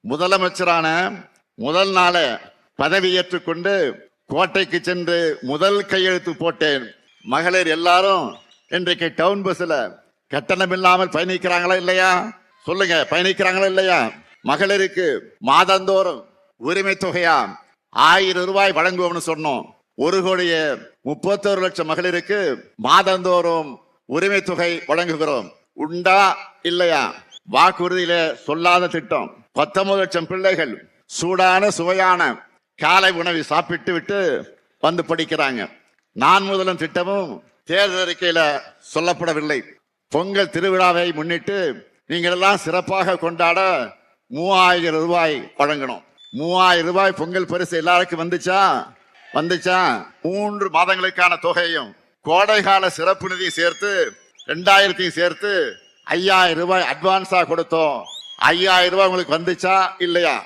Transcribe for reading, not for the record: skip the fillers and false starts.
முதலமைச்சரான முதல் நாள பதவியேற்றுக் கொண்டு கோட்டைக்கு சென்று முதல் கையெழுத்து போட்டேன். மகளிர் எல்லாரும் இன்றைக்கு டவுன் பஸ்ல கட்டணம் இல்லாமல் பயணிக்கிறாங்களா இல்லையா? சொல்லுங்க, பயணிக்கிறாங்களா இல்லையா? மகளிருக்கு மாதந்தோறும் உரிமை தொகையா 1000 ரூபாய் வழங்குவோம்னு சொன்னோம். 1,31,00,000 மகளிருக்கு மாதந்தோறும் உரிமை தொகை வழங்குகிறோம். உண்டா இல்லையா? வாக்குறுதியில சொல்லாத திட்டம். 19 லட்சம் பிள்ளைகள் சூடான சுவையான காலை உணவை சாப்பிட்டு விட்டு வந்து படிக்கிறாங்க. நான் முதலும் திட்டமும் தேர்தல் அறிக்கையில சொல்லப்படவில்லை. பொங்கல் திருவிழாவை முன்னிட்டு நீங்கள் எல்லாம் சிறப்பாக கொண்டாட 3000 ரூபாய் வழங்கணும். 3000 ரூபாய் பொங்கல் பரிசு எல்லாருக்கும் வந்துச்சா? 3 மாதங்களுக்கான தொகையும் கோடைகால சிறப்பு நிதி சேர்த்து 2000 சேர்த்து 5000 ரூபாய் அட்வான்ஸா கொடுத்தோம். 5000 ரூபாய் உங்களுக்கு வந்துச்சா இல்லையா?